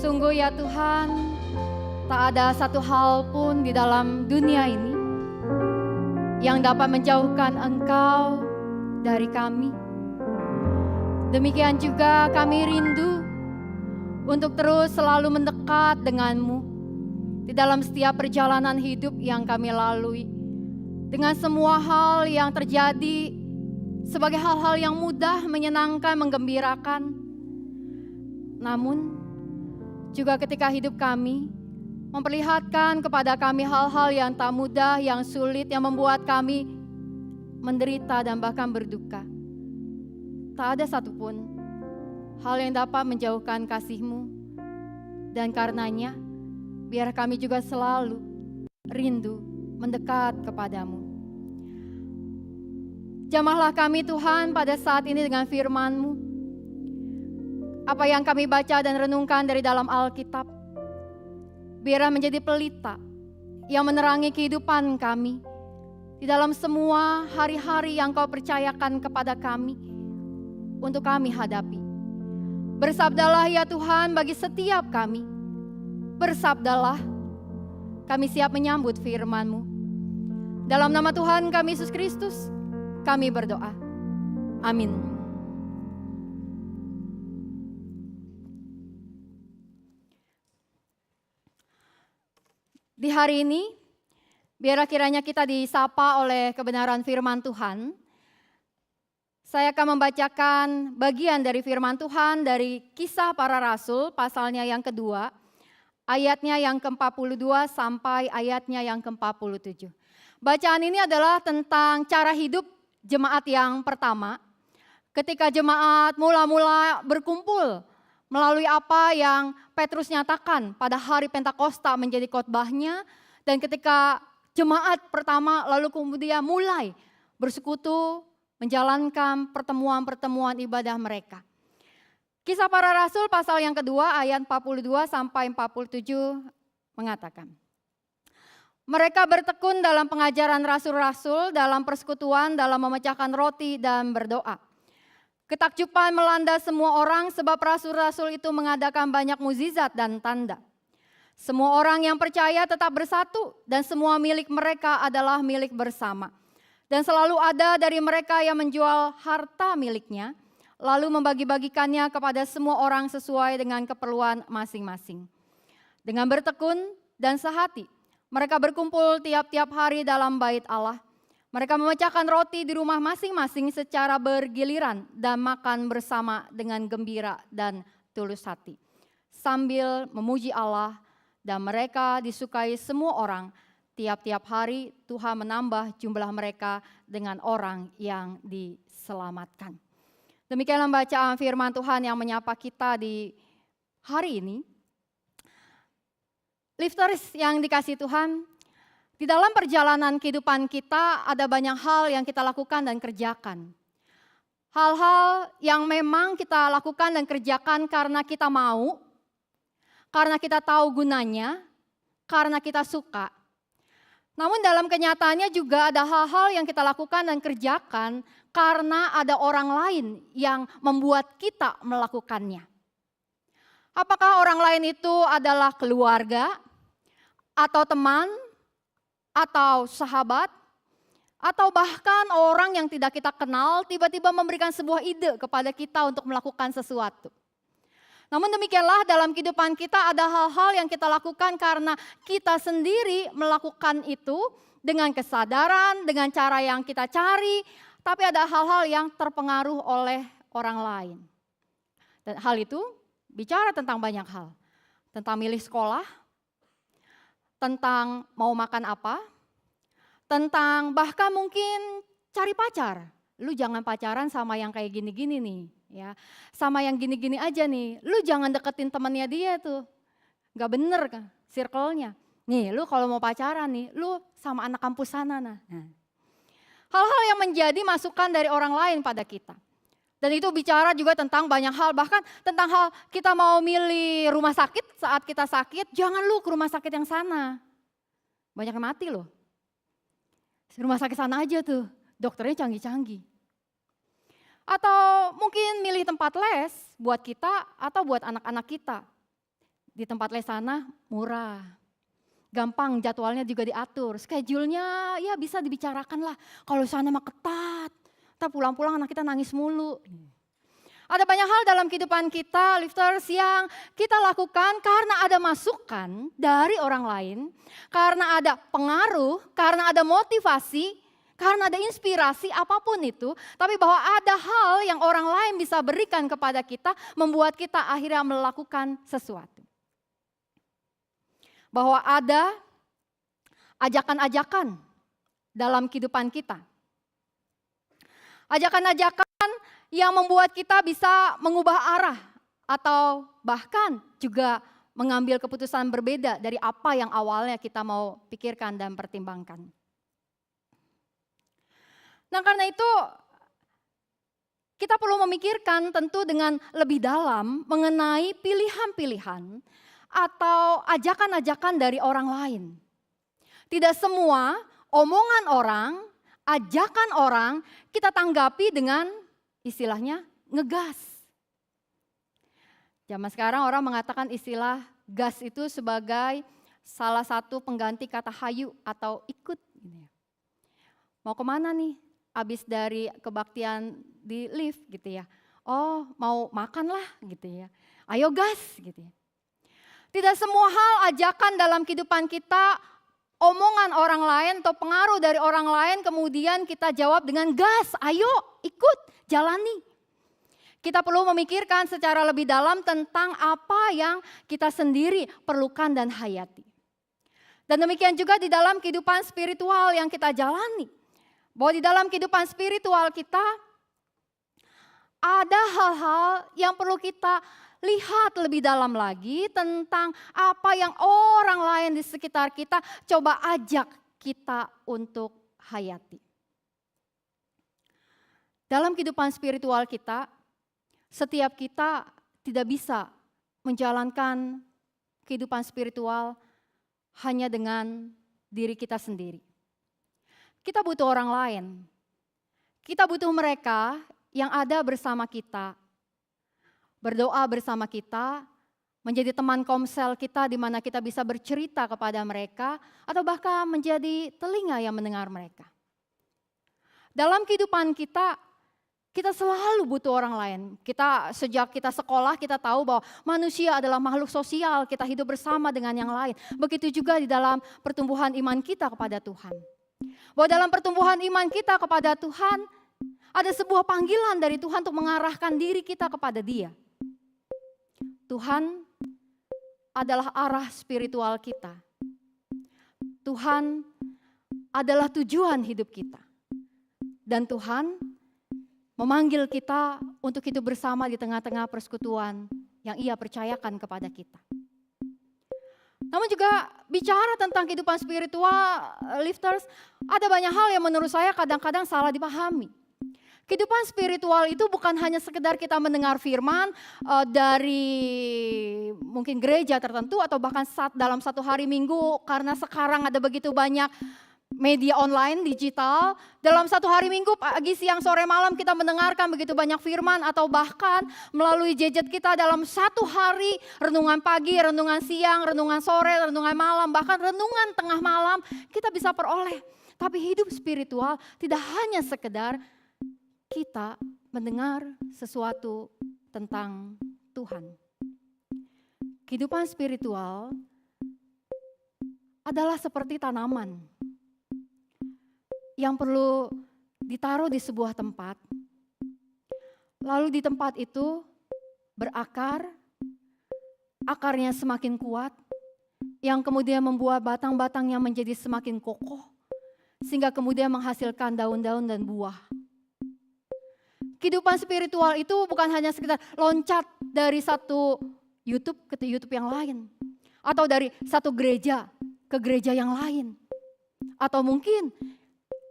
Sungguh ya Tuhan, tak ada satu hal pun di dalam dunia ini yang dapat menjauhkan Engkau dari kami. Demikian juga kami rindu untuk terus selalu mendekat denganmu di dalam setiap perjalanan hidup yang kami lalui. Dengan semua hal yang terjadi sebagai hal-hal yang mudah, menyenangkan, menggembirakan. Namun juga ketika hidup kami memperlihatkan kepada kami hal-hal yang tak mudah, yang sulit, yang membuat kami menderita dan bahkan berduka. Tak ada satupun hal yang dapat menjauhkan kasih-Mu. Dan karenanya, biar kami juga selalu rindu mendekat kepadamu. Jamahlah kami Tuhan pada saat ini dengan firman-Mu. Apa yang kami baca dan renungkan dari dalam Alkitab, biarlah menjadi pelita yang menerangi kehidupan kami di dalam semua hari-hari yang Kau percayakan kepada kami untuk kami hadapi. Bersabdalah ya Tuhan bagi setiap kami. Bersabdalah, kami siap menyambut firman-Mu. Dalam nama Tuhan kami Yesus Kristus, kami berdoa. Amin. Di hari ini, biarlah kiranya kita disapa oleh kebenaran firman Tuhan. Saya akan membacakan bagian dari firman Tuhan dari Kisah Para Rasul, pasalnya yang kedua, ayatnya yang ke-42 sampai ayatnya yang ke-47. Bacaan ini adalah tentang cara hidup jemaat yang pertama. Ketika jemaat mula-mula berkumpul melalui apa yang Petrus nyatakan pada hari Pentakosta menjadi khotbahnya, dan ketika jemaat pertama lalu kemudian mulai bersekutu menjalankan pertemuan-pertemuan ibadah mereka. Kisah Para Rasul pasal yang kedua ayat 42 sampai 47 mengatakan, mereka bertekun dalam pengajaran rasul-rasul, dalam persekutuan, dalam memecahkan roti dan berdoa. Ketakjuban melanda semua orang sebab rasul-rasul itu mengadakan banyak mukjizat dan tanda. Semua orang yang percaya tetap bersatu dan semua milik mereka adalah milik bersama. Dan selalu ada dari mereka yang menjual harta miliknya, lalu membagi-bagikannya kepada semua orang sesuai dengan keperluan masing-masing. Dengan bertekun dan sehati, mereka berkumpul tiap-tiap hari dalam bait Allah. Mereka memecahkan roti di rumah masing-masing secara bergiliran dan makan bersama dengan gembira dan tulus hati, sambil memuji Allah, dan mereka disukai semua orang. Tiap-tiap hari Tuhan menambah jumlah mereka dengan orang yang diselamatkan. Demikianlah bacaan firman Tuhan yang menyapa kita di hari ini. Lifters yang dikasihi Tuhan, di dalam perjalanan kehidupan kita ada banyak hal yang kita lakukan dan kerjakan. Hal-hal yang memang kita lakukan dan kerjakan karena kita mau, karena kita tahu gunanya, karena kita suka. Namun dalam kenyataannya juga ada hal-hal yang kita lakukan dan kerjakan karena ada orang lain yang membuat kita melakukannya. Apakah orang lain itu adalah keluarga, atau teman, atau sahabat, atau bahkan orang yang tidak kita kenal tiba-tiba memberikan sebuah ide kepada kita untuk melakukan sesuatu. Namun demikianlah dalam kehidupan kita ada hal-hal yang kita lakukan karena kita sendiri melakukan itu dengan kesadaran, dengan cara yang kita cari, tapi ada hal-hal yang terpengaruh oleh orang lain. Dan hal itu bicara tentang banyak hal, tentang milih sekolah, tentang mau makan apa, tentang bahkan mungkin cari pacar. Lu jangan pacaran sama yang kayak gini-gini nih. Ya, sama yang gini-gini aja nih, lu jangan deketin temannya dia tuh, gak bener kan circle-nya. Nih, lu kalau mau pacaran nih, lu sama anak kampus sana. Nah. Hal-hal yang menjadi masukan dari orang lain pada kita. Dan itu bicara juga tentang banyak hal, bahkan tentang hal kita mau milih rumah sakit saat kita sakit, jangan lu ke rumah sakit yang sana. Banyak yang mati loh. Rumah sakit sana aja tuh, dokternya canggih-canggih. Atau mungkin milih tempat les buat kita atau buat anak-anak kita. Di tempat les sana murah. Gampang, jadwalnya juga diatur. Schedule-nya ya bisa dibicarakan lah. Kalau sana mah ketat. Ntar pulang-pulang anak kita nangis mulu. Ada banyak hal dalam kehidupan kita, lifters, yang kita lakukan karena ada masukan dari orang lain, karena ada pengaruh, karena ada motivasi, karena ada inspirasi apapun itu. Tapi bahwa ada hal yang orang lain bisa berikan kepada kita, membuat kita akhirnya melakukan sesuatu. Bahwa ada ajakan-ajakan dalam kehidupan kita. Ajakan-ajakan yang membuat kita bisa mengubah arah atau bahkan juga mengambil keputusan berbeda dari apa yang awalnya kita mau pikirkan dan pertimbangkan. Nah, karena itu kita perlu memikirkan tentu dengan lebih dalam mengenai pilihan-pilihan atau ajakan-ajakan dari orang lain. Tidak semua omongan orang, ajakan orang kita tanggapi dengan istilahnya ngegas. Zaman sekarang orang mengatakan istilah gas itu sebagai salah satu pengganti kata hayu atau ikut. Mau kemana nih? Habis dari kebaktian di lift gitu ya. Oh, mau makan lah gitu ya. Ayo gas gitu ya. Tidak semua hal ajakan dalam kehidupan kita, omongan orang lain atau pengaruh dari orang lain kemudian kita jawab dengan gas, ayo ikut, jalani. Kita perlu memikirkan secara lebih dalam tentang apa yang kita sendiri perlukan dan hayati. Dan demikian juga di dalam kehidupan spiritual yang kita jalani. Bahwa di dalam kehidupan spiritual kita ada hal-hal yang perlu kita lihat lebih dalam lagi tentang apa yang orang lain di sekitar kita coba ajak kita untuk hayati. Dalam kehidupan spiritual kita, setiap kita tidak bisa menjalankan kehidupan spiritual hanya dengan diri kita sendiri. Kita butuh orang lain. Kita butuh mereka yang ada bersama kita, berdoa bersama kita, menjadi teman komsel kita di mana kita bisa bercerita kepada mereka atau bahkan menjadi telinga yang mendengar mereka. Dalam kehidupan kita selalu butuh orang lain. Sejak kita sekolah kita tahu bahwa manusia adalah makhluk sosial, kita hidup bersama dengan yang lain. Begitu juga di dalam pertumbuhan iman kita kepada Tuhan. Bahwa dalam pertumbuhan iman kita kepada Tuhan ada sebuah panggilan dari Tuhan untuk mengarahkan diri kita kepada Dia. Tuhan adalah arah spiritual kita. Tuhan adalah tujuan hidup kita. Dan Tuhan memanggil kita untuk hidup bersama di tengah-tengah persekutuan yang Ia percayakan kepada kita. Namun juga bicara tentang kehidupan spiritual, lifters, ada banyak hal yang menurut saya kadang-kadang salah dipahami. Kehidupan spiritual itu bukan hanya sekedar kita mendengar firman dari mungkin gereja tertentu atau bahkan dalam satu hari minggu karena sekarang ada begitu banyak media online, digital. Dalam satu hari minggu pagi, siang, sore, malam kita mendengarkan begitu banyak firman atau bahkan melalui gadget kita dalam satu hari renungan pagi, renungan siang, renungan sore, renungan malam, bahkan renungan tengah malam kita bisa peroleh. Tapi hidup spiritual tidak hanya sekedar kita mendengar sesuatu tentang Tuhan. Kehidupan spiritual adalah seperti tanaman yang perlu ditaruh di sebuah tempat. Lalu di tempat itu berakar, akarnya semakin kuat, yang kemudian membuat batang-batangnya menjadi semakin kokoh, sehingga kemudian menghasilkan daun-daun dan buah. Kehidupan spiritual itu bukan hanya sekedar loncat dari satu YouTube ke YouTube yang lain. Atau dari satu gereja ke gereja yang lain. Atau mungkin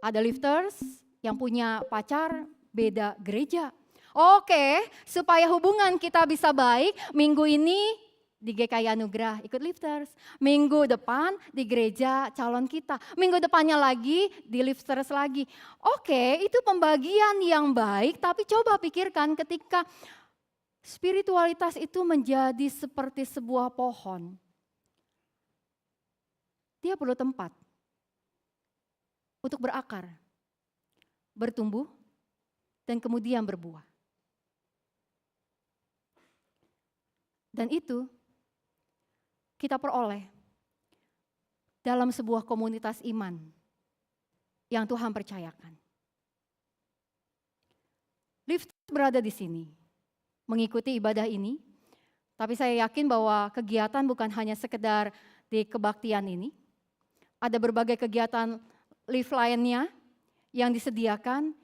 ada lifters yang punya pacar beda gereja. Oke, supaya hubungan kita bisa baik, minggu ini di GKI Anugerah ikut lifters. Minggu depan di gereja calon kita. Minggu depannya lagi di lifters lagi. Oke, itu pembagian yang baik, tapi coba pikirkan ketika Spiritualitas itu menjadi seperti sebuah pohon. Dia perlu tempat untuk berakar, bertumbuh, dan kemudian berbuah. Dan itu kita peroleh dalam sebuah komunitas iman yang Tuhan percayakan. Lifters berada di sini, mengikuti ibadah ini, tapi saya yakin bahwa kegiatan bukan hanya sekedar di kebaktian ini. Ada berbagai kegiatan lift lainnya yang disediakan,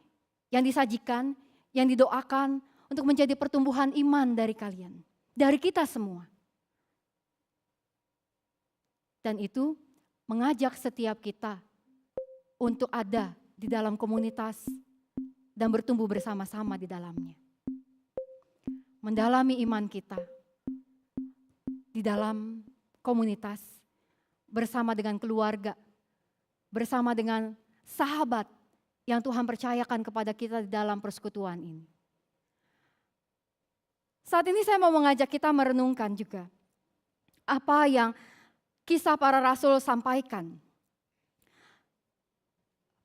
yang disajikan, yang didoakan untuk menjadi pertumbuhan iman dari kalian, dari kita semua. Dan itu mengajak setiap kita untuk ada di dalam komunitas dan bertumbuh bersama-sama di dalamnya. Mendalami iman kita di dalam komunitas, bersama dengan keluarga, bersama dengan sahabat yang Tuhan percayakan kepada kita di dalam persekutuan ini. Saat ini saya mau mengajak kita merenungkan juga apa yang Kisah Para Rasul sampaikan.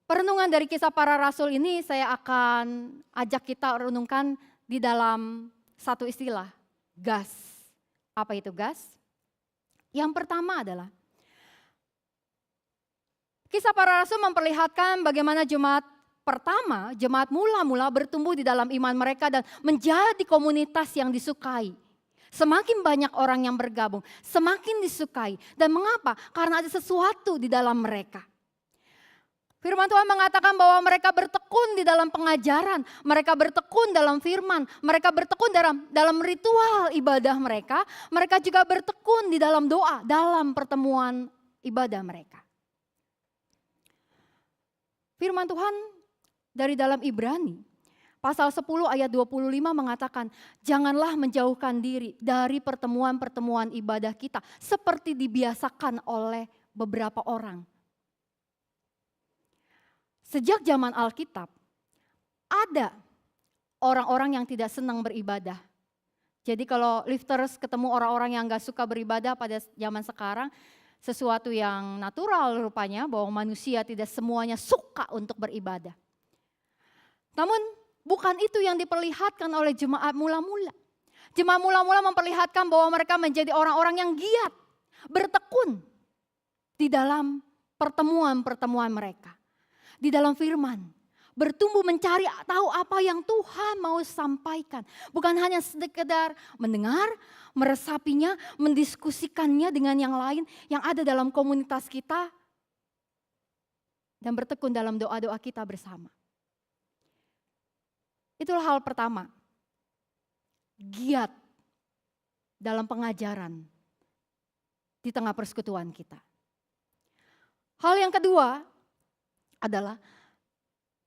Perenungan dari Kisah Para Rasul ini saya akan ajak kita renungkan di dalam satu istilah, gas. Apa itu gas? Yang pertama adalah Kisah Para Rasul memperlihatkan bagaimana jemaat pertama, jemaat mula-mula bertumbuh di dalam iman mereka dan menjadi komunitas yang disukai. Semakin banyak orang yang bergabung, semakin disukai. Dan mengapa? Karena ada sesuatu di dalam mereka. Firman Tuhan mengatakan bahwa mereka bertekun di dalam pengajaran, mereka bertekun dalam firman, mereka bertekun dalam ritual ibadah mereka juga bertekun di dalam doa, dalam pertemuan ibadah mereka. Firman Tuhan dari dalam Ibrani pasal 10 ayat 25 mengatakan, janganlah menjauhkan diri dari pertemuan-pertemuan ibadah kita seperti dibiasakan oleh beberapa orang. Sejak zaman Alkitab, ada orang-orang yang tidak senang beribadah. Jadi kalau lifters ketemu orang-orang yang gak suka beribadah pada zaman sekarang, sesuatu yang natural rupanya bahwa manusia tidak semuanya suka untuk beribadah. Namun bukan itu yang diperlihatkan oleh jemaat mula-mula. Jemaat mula-mula memperlihatkan bahwa mereka menjadi orang-orang yang giat, bertekun di dalam pertemuan-pertemuan mereka. Di dalam firman, bertumbuh mencari tahu apa yang Tuhan mau sampaikan. Bukan hanya sekedar mendengar, meresapinya, mendiskusikannya dengan yang lain yang ada dalam komunitas kita. Dan bertekun dalam doa-doa kita bersama. Itulah hal pertama, giat dalam pengajaran di tengah persekutuan kita. Hal yang kedua adalah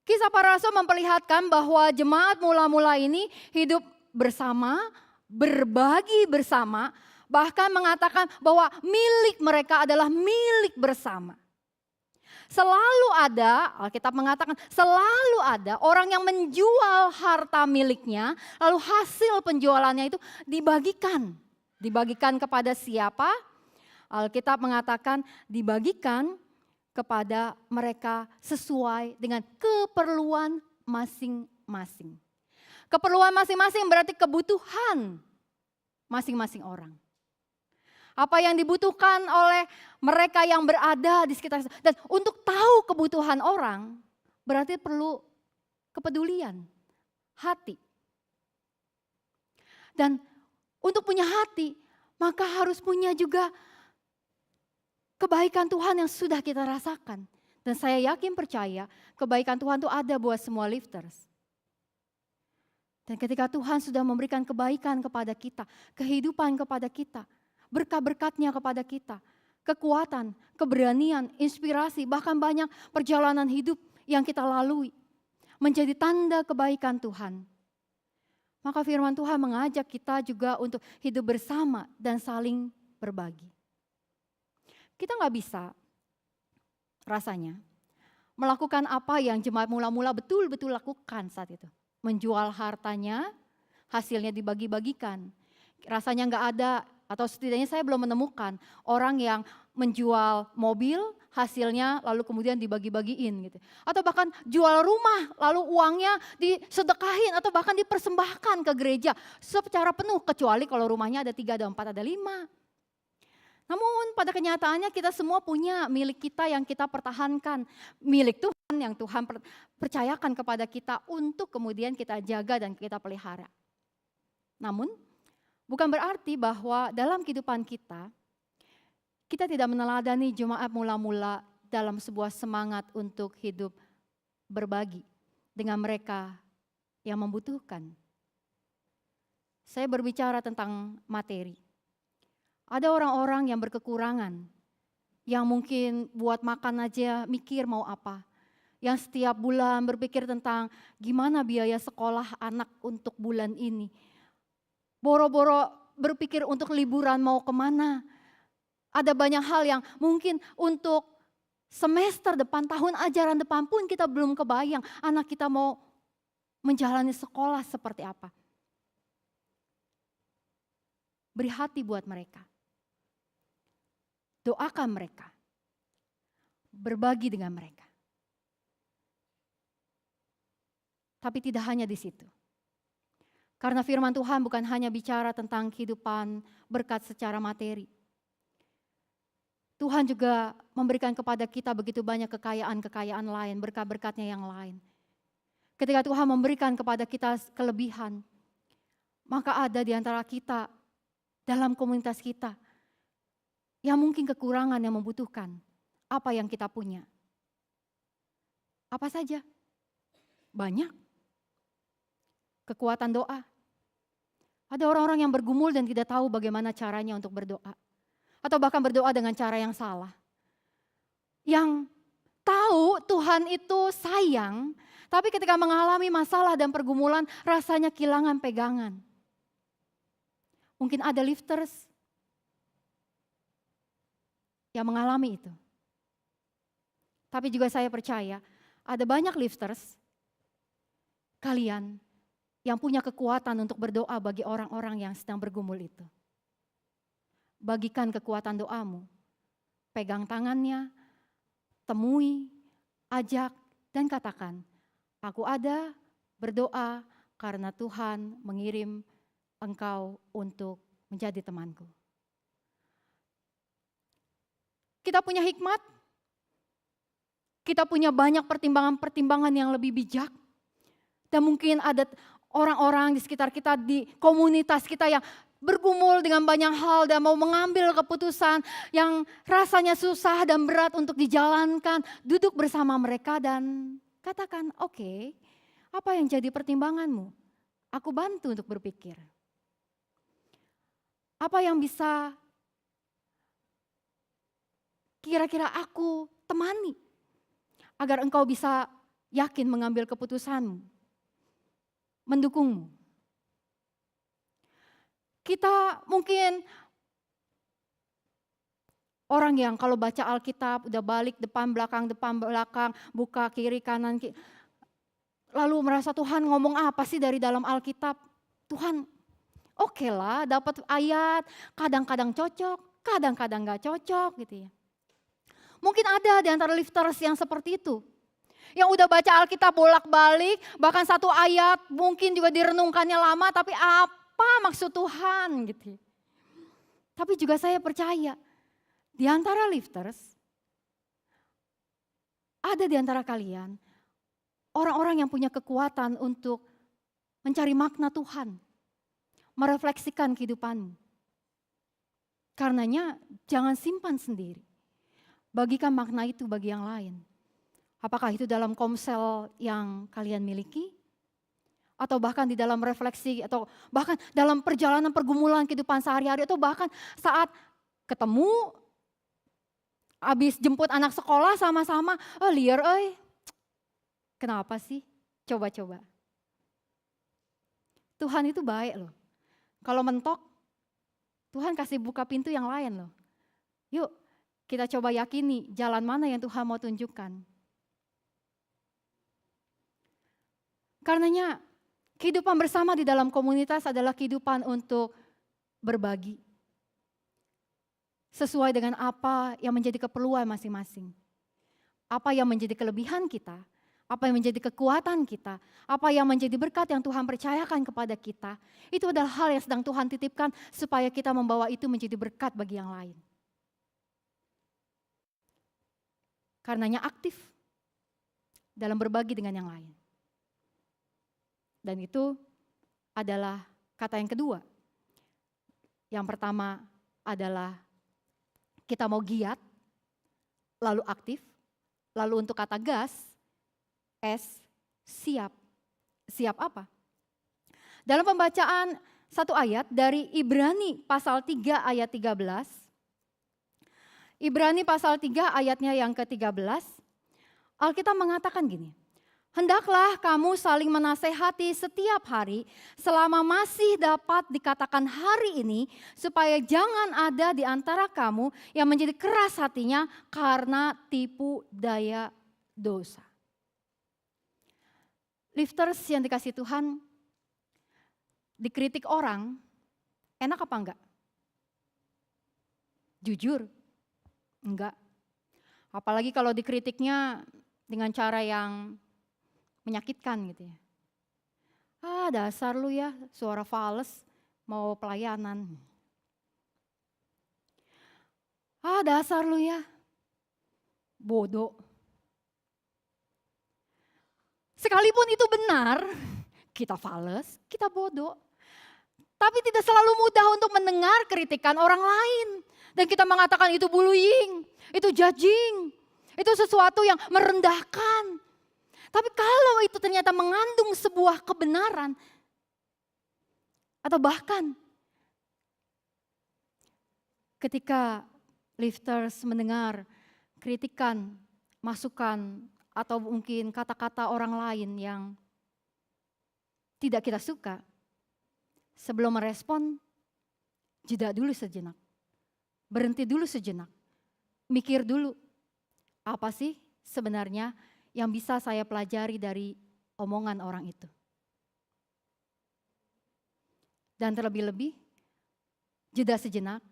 Kisah Para Rasul memperlihatkan bahwa jemaat mula-mula ini hidup bersama, berbagi bersama, bahkan mengatakan bahwa milik mereka adalah milik bersama. Selalu ada, Alkitab mengatakan selalu ada orang yang menjual harta miliknya, lalu hasil penjualannya itu dibagikan. Dibagikan kepada siapa? Alkitab mengatakan dibagikan kepada mereka sesuai dengan keperluan masing-masing. Keperluan masing-masing berarti kebutuhan masing-masing orang. Apa yang dibutuhkan oleh mereka yang berada di sekitar. Dan untuk tahu kebutuhan orang berarti perlu kepedulian, hati. Dan untuk punya hati maka harus punya juga kebaikan Tuhan yang sudah kita rasakan. Dan saya yakin percaya kebaikan Tuhan itu ada buat semua lifters. Dan ketika Tuhan sudah memberikan kebaikan kepada kita, kehidupan kepada kita, berkat-berkatnya kepada kita, kekuatan, keberanian, inspirasi, bahkan banyak perjalanan hidup yang kita lalui, menjadi tanda kebaikan Tuhan. Maka firman Tuhan mengajak kita juga untuk hidup bersama dan saling berbagi. Kita gak bisa rasanya melakukan apa yang jemaat mula-mula betul-betul lakukan saat itu. Menjual hartanya, hasilnya dibagi-bagikan. Rasanya nggak ada, atau setidaknya saya belum menemukan orang yang menjual mobil, hasilnya lalu kemudian dibagi-bagiin gitu. Atau bahkan jual rumah, lalu uangnya disedekahin atau bahkan dipersembahkan ke gereja secara penuh, kecuali kalau rumahnya ada 3, ada 4, ada 5. Namun pada kenyataannya kita semua punya milik kita yang kita pertahankan. Milik Tuhan yang Tuhan percayakan kepada kita untuk kemudian kita jaga dan kita pelihara. Namun bukan berarti bahwa dalam kehidupan kita tidak meneladani jemaat mula-mula dalam sebuah semangat untuk hidup berbagi dengan mereka yang membutuhkan. Saya berbicara tentang materi. Ada orang-orang yang berkekurangan, yang mungkin buat makan aja mikir mau apa. Yang setiap bulan berpikir tentang gimana biaya sekolah anak untuk bulan ini. Boro-boro berpikir untuk liburan mau kemana. Ada banyak hal yang mungkin untuk semester depan, tahun ajaran depan pun kita belum kebayang anak kita mau menjalani sekolah seperti apa. Beri hati buat mereka. Doakan mereka. Berbagi dengan mereka. Tapi tidak hanya di situ. Karena firman Tuhan bukan hanya bicara tentang kehidupan berkat secara materi. Tuhan juga memberikan kepada kita begitu banyak kekayaan-kekayaan lain, berkat-berkatnya yang lain. Ketika Tuhan memberikan kepada kita kelebihan, maka ada di antara kita, dalam komunitas kita, yang mungkin kekurangan yang membutuhkan apa yang kita punya. Apa saja? Banyak. Kekuatan doa. Ada orang-orang yang bergumul dan tidak tahu bagaimana caranya untuk berdoa. Atau bahkan berdoa dengan cara yang salah. Yang tahu Tuhan itu sayang, tapi ketika mengalami masalah dan pergumulan rasanya kehilangan pegangan. Mungkin ada lifters yang mengalami itu. Tapi juga saya percaya ada banyak lifters kalian yang punya kekuatan untuk berdoa bagi orang-orang yang sedang bergumul itu. Bagikan kekuatan doamu. Pegang tangannya, temui, ajak, dan katakan, aku ada berdoa karena Tuhan mengirim engkau untuk menjadi temanku. Kita punya hikmat, kita punya banyak pertimbangan-pertimbangan yang lebih bijak. Dan mungkin ada orang-orang di sekitar kita, di komunitas kita yang bergumul dengan banyak hal dan mau mengambil keputusan yang rasanya susah dan berat untuk dijalankan. Duduk bersama mereka dan katakan, oke, apa yang jadi pertimbanganmu? Aku bantu untuk berpikir. Apa yang bisa kira-kira aku temani agar engkau bisa yakin mengambil keputusanmu, mendukungmu. Kita mungkin orang yang kalau baca Alkitab udah balik depan belakang, buka kiri kanan, lalu merasa Tuhan ngomong apa sih dari dalam Alkitab? Tuhan oke lah dapat ayat, kadang-kadang cocok, kadang-kadang gak cocok gitu ya. Mungkin ada di antara lifters yang seperti itu. Yang udah baca Alkitab bolak-balik, bahkan satu ayat mungkin juga direnungkannya lama, tapi apa maksud Tuhan gitu. Tapi juga saya percaya, di antara lifters, ada di antara kalian, orang-orang yang punya kekuatan untuk mencari makna Tuhan, merefleksikan kehidupanmu. Karenanya jangan simpan sendiri. Bagikan makna itu bagi yang lain. Apakah itu dalam komsel yang kalian miliki? Atau bahkan di dalam refleksi, atau bahkan dalam perjalanan pergumulan kehidupan sehari-hari, atau bahkan saat ketemu, habis jemput anak sekolah sama-sama, liar kenapa sih? Coba-coba. Tuhan itu baik loh. Kalau mentok, Tuhan kasih buka pintu yang lain loh. Yuk, kita coba yakini jalan mana yang Tuhan mau tunjukkan. Karenanya Kehidupan bersama di dalam komunitas adalah kehidupan untuk berbagi. Sesuai dengan apa yang menjadi keperluan masing-masing. Apa yang menjadi kelebihan kita, apa yang menjadi kekuatan kita, apa yang menjadi berkat yang Tuhan percayakan kepada kita. Itu adalah hal yang sedang Tuhan titipkan supaya kita membawa itu menjadi berkat bagi yang lain. Karenanya aktif dalam berbagi dengan yang lain. Dan itu adalah kata yang kedua. Yang pertama adalah kita mau giat, lalu aktif, lalu untuk kata gas, S, siap. Siap apa? Dalam pembacaan satu ayat dari Ibrani pasal 3 ayat 13. Ibrani pasal 3 ayatnya yang ke-13. Alkitab mengatakan gini. Hendaklah kamu saling menasehati setiap hari selama masih dapat dikatakan hari ini, supaya jangan ada di antara kamu yang menjadi keras hatinya karena tipu daya dosa. Lifters yang dikasih Tuhan, dikritik orang, enak apa enggak? Jujur, enggak. Apalagi kalau dikritiknya dengan cara yang menyakitkan gitu ya. Dasar lu ya, suara fales, mau pelayanan. Dasar lu ya, bodoh. Sekalipun itu benar, kita fales, kita bodoh. Tapi tidak selalu mudah untuk mendengar kritikan orang lain. Dan kita mengatakan itu bullying, itu judging, itu sesuatu yang merendahkan. Tapi kalau itu ternyata mengandung sebuah kebenaran, atau bahkan ketika lifters mendengar kritikan, masukan, atau mungkin kata-kata orang lain yang tidak kita suka, sebelum merespon, jeda dulu sejenak, berhenti dulu sejenak, mikir dulu, apa sih sebenarnya yang bisa saya pelajari dari omongan orang itu. Dan terlebih-lebih, jeda sejenak,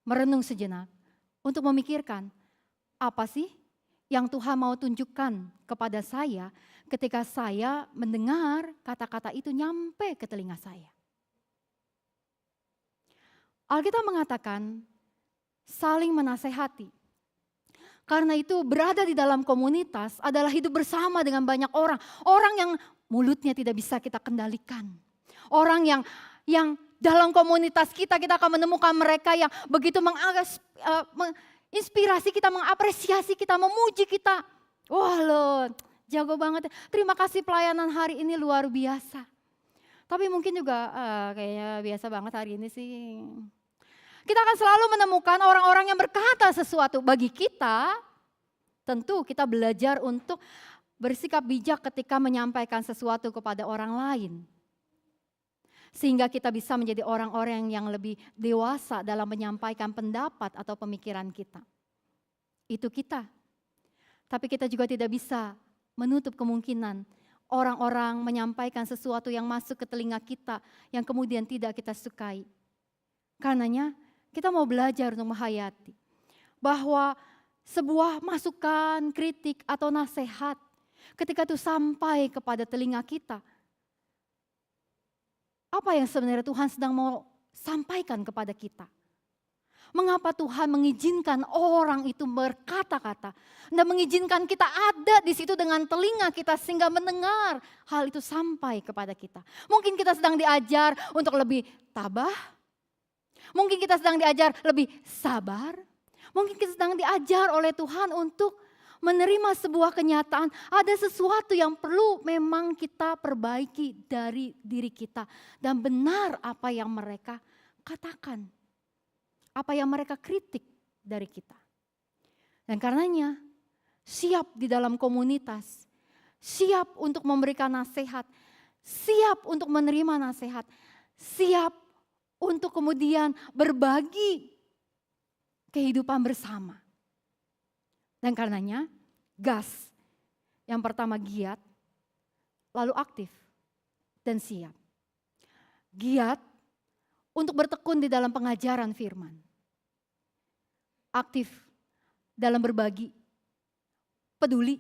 merenung sejenak, untuk memikirkan apa sih yang Tuhan mau tunjukkan kepada saya ketika saya mendengar kata-kata itu nyampe ke telinga saya. Alkitab mengatakan saling menasehati. Karena itu berada di dalam komunitas adalah hidup bersama dengan banyak orang. Orang yang mulutnya tidak bisa kita kendalikan. Orang yang dalam komunitas kita akan menemukan mereka yang begitu menginspirasi kita, mengapresiasi kita, memuji kita. Wah loh, jago banget. Terima kasih pelayanan hari ini luar biasa. Tapi mungkin juga kayaknya biasa banget hari ini sih. Kita akan selalu menemukan orang-orang yang berkata sesuatu bagi kita. Tentu kita belajar untuk bersikap bijak ketika menyampaikan sesuatu kepada orang lain. Sehingga kita bisa menjadi orang-orang yang lebih dewasa dalam menyampaikan pendapat atau pemikiran kita. Itu kita. Tapi kita juga tidak bisa menutup kemungkinan orang-orang menyampaikan sesuatu yang masuk ke telinga kita yang kemudian tidak kita sukai. Karenanya kita mau belajar untuk menghayati bahwa sebuah masukan, kritik atau nasihat ketika itu sampai kepada telinga kita, apa yang sebenarnya Tuhan sedang mau sampaikan kepada kita? Mengapa Tuhan mengizinkan orang itu berkata-kata dan mengizinkan kita ada di situ dengan telinga kita sehingga mendengar hal itu sampai kepada kita? Mungkin kita sedang diajar untuk lebih tabah. Mungkin kita sedang diajar lebih sabar. Mungkin kita sedang diajar oleh Tuhan untuk menerima sebuah kenyataan. Ada sesuatu yang perlu memang kita perbaiki dari diri kita. Dan benar apa yang mereka katakan. Apa yang mereka kritik dari kita. Dan karenanya siap di dalam komunitas. Siap untuk memberikan nasihat. Siap untuk menerima nasihat. Siap untuk kemudian berbagi kehidupan bersama. Dan karenanya gas. Yang pertama giat, lalu aktif, dan siap. Giat untuk bertekun di dalam pengajaran firman. Aktif dalam berbagi, peduli,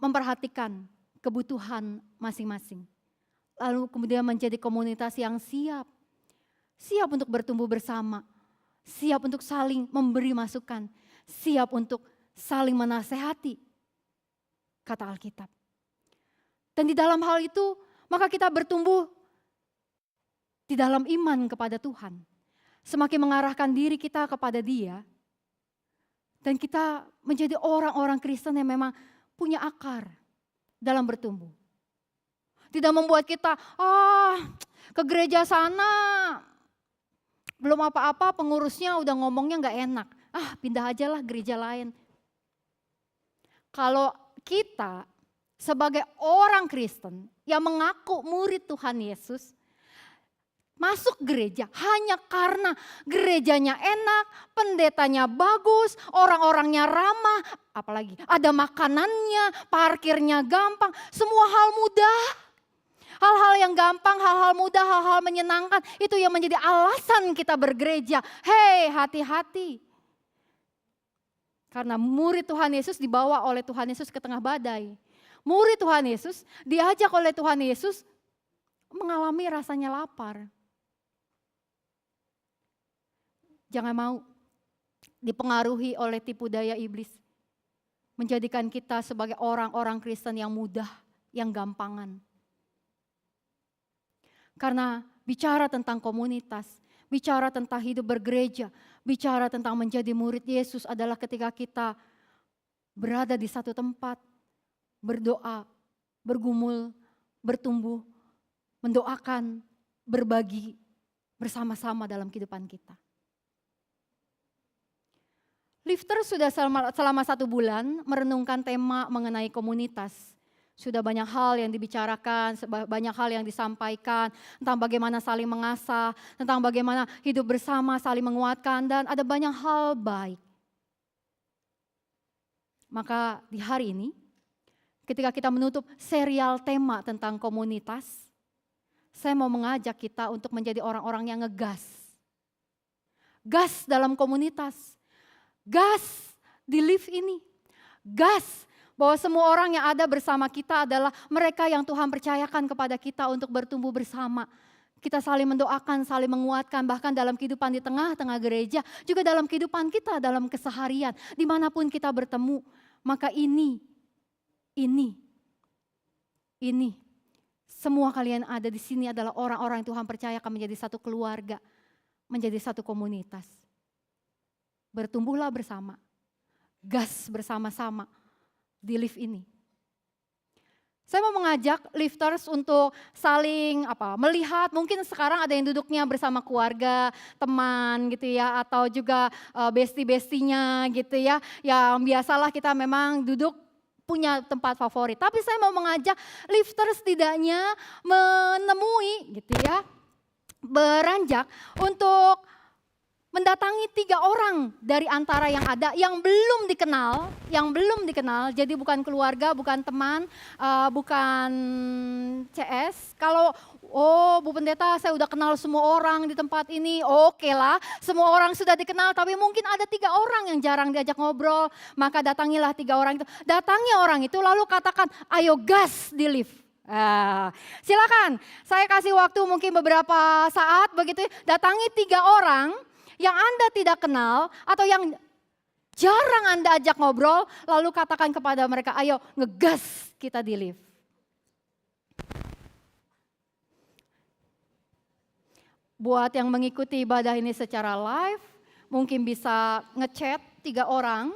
memperhatikan kebutuhan masing-masing. Lalu kemudian menjadi komunitas yang siap. Siap untuk bertumbuh bersama. Siap untuk saling memberi masukan. Siap untuk saling menasehati. Kata Alkitab. Dan di dalam hal itu maka kita bertumbuh di dalam iman kepada Tuhan. Semakin mengarahkan diri kita kepada Dia. Dan kita menjadi orang-orang Kristen yang memang punya akar dalam bertumbuh. Tidak membuat kita, ke gereja sana belum apa-apa pengurusnya udah ngomongnya gak enak. Pindah aja lah gereja lain. Kalau kita sebagai orang Kristen yang mengaku murid Tuhan Yesus, masuk gereja hanya karena gerejanya enak, pendetanya bagus, orang-orangnya ramah, apalagi ada makanannya, parkirnya gampang, semua hal mudah. Hal-hal yang gampang, hal-hal mudah, hal-hal menyenangkan, itu yang menjadi alasan kita bergereja. Hei, hati-hati. Karena murid Tuhan Yesus dibawa oleh Tuhan Yesus ke tengah badai. Murid Tuhan Yesus diajak oleh Tuhan Yesus mengalami rasanya lapar. Jangan mau dipengaruhi oleh tipu daya iblis. Menjadikan kita sebagai orang-orang Kristen yang mudah, yang gampangan. Karena bicara tentang komunitas, bicara tentang hidup bergereja, bicara tentang menjadi murid Yesus adalah ketika kita berada di satu tempat, berdoa, bergumul, bertumbuh, mendoakan, berbagi bersama-sama dalam kehidupan kita. Lifter sudah selama 1 bulan merenungkan tema mengenai komunitas. Sudah banyak hal yang dibicarakan, banyak hal yang disampaikan tentang bagaimana saling mengasah, tentang bagaimana hidup bersama, saling menguatkan, dan ada banyak hal baik. Maka di hari ini, ketika kita menutup serial tema tentang komunitas, saya mau mengajak kita untuk menjadi orang-orang yang ngegas. Gas dalam komunitas. Gas di lift ini. Gas bahwa semua orang yang ada bersama kita adalah mereka yang Tuhan percayakan kepada kita untuk bertumbuh bersama. Kita saling mendoakan, saling menguatkan, bahkan dalam kehidupan di tengah-tengah gereja, juga dalam kehidupan kita, dalam keseharian, dimanapun kita bertemu. Maka ini, semua kalian ada di sini adalah orang-orang yang Tuhan percayakan menjadi satu keluarga, menjadi satu komunitas. Bertumbuhlah bersama, gas bersama-sama di lift ini. Saya mau mengajak lifters untuk saling melihat, mungkin sekarang ada yang duduknya bersama keluarga, teman gitu ya, atau juga bestie-bestinya gitu ya, yang biasalah kita memang duduk punya tempat favorit. Tapi saya mau mengajak lifters setidaknya menemui gitu ya, beranjak untuk mendatangi 3 orang dari antara yang ada yang belum dikenal, jadi bukan keluarga, bukan teman, bukan CS. Kalau Bu Pendeta saya udah kenal semua orang di tempat ini, oke lah, semua orang sudah dikenal, tapi mungkin ada 3 orang yang jarang diajak ngobrol, maka datangilah 3 orang itu. Datangi orang itu lalu katakan, ayo gas di lift. Silakan, saya kasih waktu mungkin beberapa saat begitu, datangi 3 orang yang Anda tidak kenal atau yang jarang Anda ajak ngobrol, lalu katakan kepada mereka, ayo ngegas kita di lift. Buat yang mengikuti ibadah ini secara live, mungkin bisa ngechat 3 orang.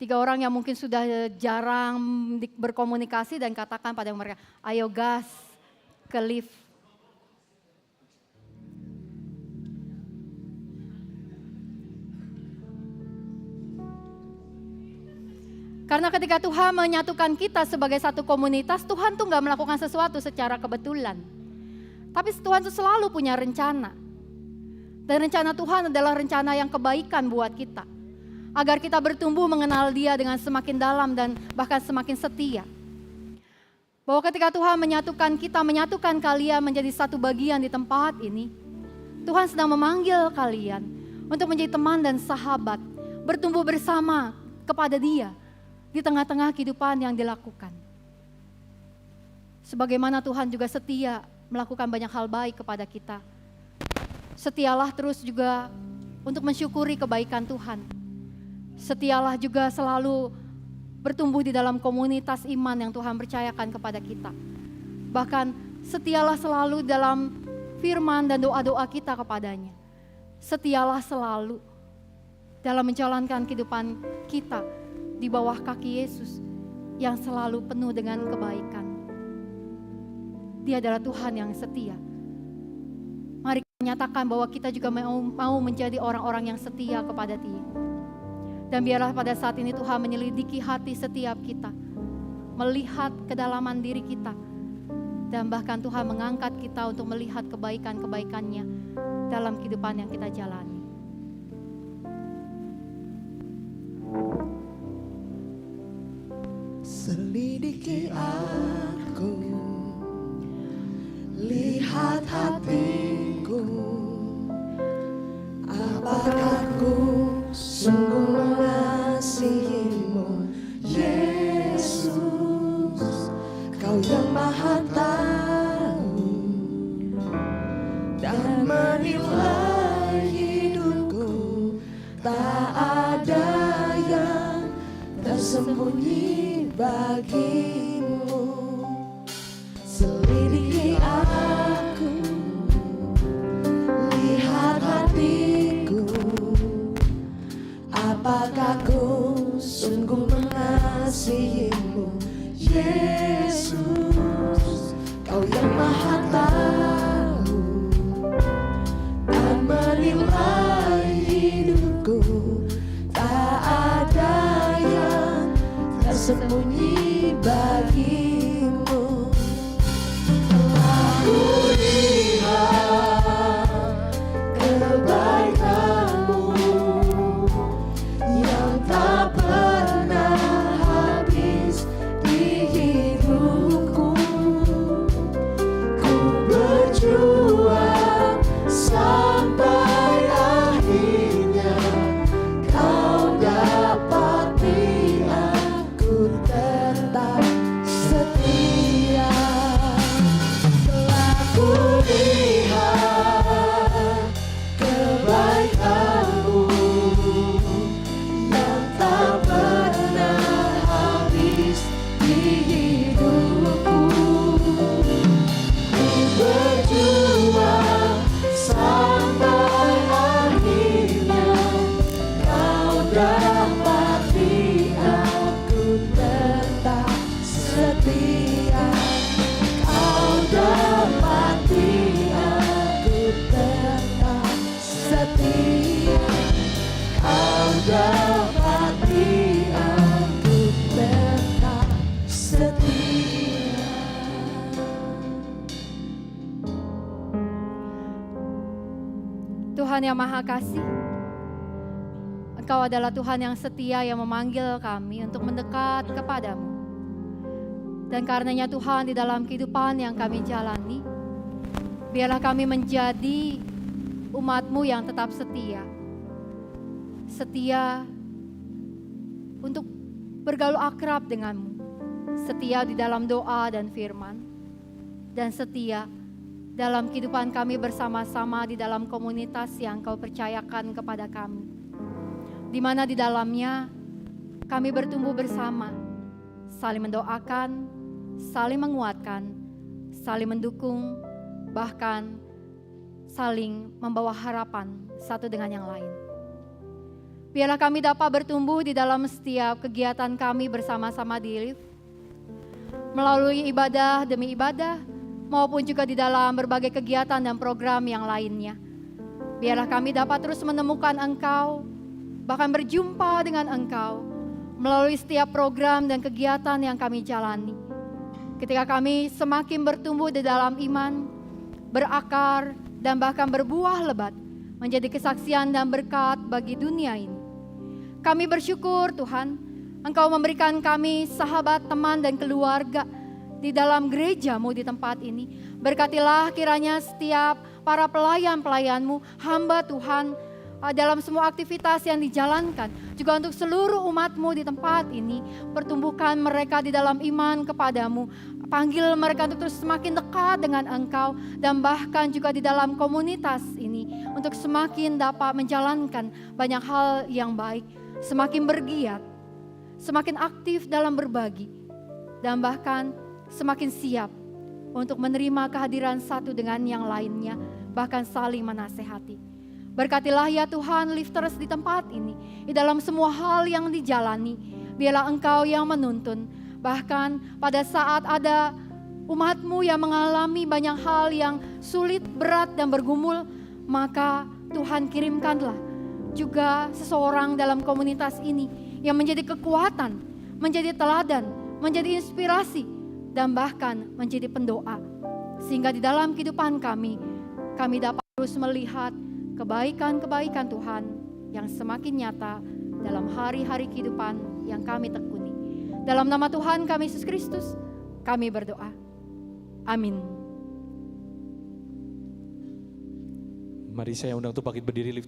3 orang yang mungkin sudah jarang berkomunikasi dan katakan pada mereka, ayo gas ke lift. Karena ketika Tuhan menyatukan kita sebagai satu komunitas, Tuhan tuh gak melakukan sesuatu secara kebetulan. Tapi Tuhan tuh selalu punya rencana. Dan rencana Tuhan adalah rencana yang kebaikan buat kita. Agar kita bertumbuh mengenal Dia dengan semakin dalam dan bahkan semakin setia. Bahwa ketika Tuhan menyatukan kita, menyatukan kalian menjadi satu bagian di tempat ini, Tuhan sedang memanggil kalian untuk menjadi teman dan sahabat, bertumbuh bersama kepada Dia di tengah-tengah kehidupan yang dilakukan. Sebagaimana Tuhan juga setia melakukan banyak hal baik kepada kita. Setialah terus juga untuk mensyukuri kebaikan Tuhan. Setialah juga selalu bertumbuh di dalam komunitas iman yang Tuhan percayakan kepada kita. Bahkan setialah selalu dalam firman dan doa-doa kita kepadanya. Setialah selalu dalam menjalankan kehidupan kita di bawah kaki Yesus yang selalu penuh dengan kebaikan. Dia adalah Tuhan yang setia. Mari kita nyatakan bahwa kita juga mau menjadi orang-orang yang setia kepada Dia. Dan biarlah pada saat ini Tuhan menyelidiki hati setiap kita, melihat kedalaman diri kita, dan bahkan Tuhan mengangkat kita untuk melihat kebaikan-kebaikannya dalam kehidupan yang kita jalani. Selidiki aku, lihat hatiku, apakah ku sungguh mengasihimu, Yesus, Kau yang Maha Tahu dan menilai hidupku, tak ada yang tersembunyi bagimu. Selidiki aku, lihat hatiku, apakah ku sungguh mengasihimu, Yesus, Kau yang Maha Tahu dan menilai hidupku, tak ada yang tersembunyi bagimu. Aku lihat kebaikan-Mu yang tak pernah habis di hidupku. Ku berjuang sampai akhirnya Kau dapati aku tetap setia. Telah ku lihat kebaikan-Mu yang tak pernah habis di hidupku. Ku berjuang sampai akhirnya Kau dapati aku tetap setia. Kau dapati aku tetap setia. Kau dapati aku tetap setia. Tuhan yang Maha Kasih, Engkau adalah Tuhan yang setia yang memanggil kami untuk mendekat kepadamu. Dan karenanya Tuhan, di dalam kehidupan yang kami jalani, biarlah kami menjadi umat-Mu yang tetap setia. Setia untuk bergaul akrab denganmu. Setia di dalam doa dan firman. Dan setia dalam kehidupan kami bersama-sama di dalam komunitas yang Kau percayakan kepada kami. Di mana di dalamnya kami bertumbuh bersama, saling mendoakan, saling menguatkan, saling mendukung, bahkan saling membawa harapan satu dengan yang lain. Biarlah kami dapat bertumbuh di dalam setiap kegiatan kami bersama-sama di Lift, melalui ibadah demi ibadah, maupun juga di dalam berbagai kegiatan dan program yang lainnya. Biarlah kami dapat terus menemukan Engkau, bahkan berjumpa dengan Engkau melalui setiap program dan kegiatan yang kami jalani. Ketika kami semakin bertumbuh di dalam iman, berakar, dan bahkan berbuah lebat, menjadi kesaksian dan berkat bagi dunia ini. Kami bersyukur Tuhan, Engkau memberikan kami sahabat, teman, dan keluarga di dalam gereja-Mu di tempat ini. Berkatilah kiranya setiap para pelayan-pelayan-Mu, hamba Tuhan, dalam semua aktivitas yang dijalankan. Juga untuk seluruh umat-Mu di tempat ini, pertumbuhkan mereka di dalam iman kepadamu. Panggil mereka untuk terus semakin dekat dengan Engkau, dan bahkan juga di dalam komunitas ini untuk semakin dapat menjalankan banyak hal yang baik, semakin bergiat, semakin aktif dalam berbagi, dan bahkan semakin siap untuk menerima kehadiran satu dengan yang lainnya, bahkan saling menasehati. Berkatilah ya Tuhan lifters di tempat ini, di dalam semua hal yang dijalani, biarlah Engkau yang menuntun. Bahkan pada saat ada umat-Mu yang mengalami banyak hal yang sulit, berat, dan bergumul, maka Tuhan kirimkanlah juga seseorang dalam komunitas ini yang menjadi kekuatan, menjadi teladan, menjadi inspirasi, dan bahkan menjadi pendoa. Sehingga di dalam kehidupan kami dapat terus melihat kebaikan-kebaikan Tuhan yang semakin nyata dalam hari-hari kehidupan yang kami tekuni. Dalam nama Tuhan kami Yesus Kristus, kami berdoa. Amin. Mari saya undang untuk bangkit berdiri.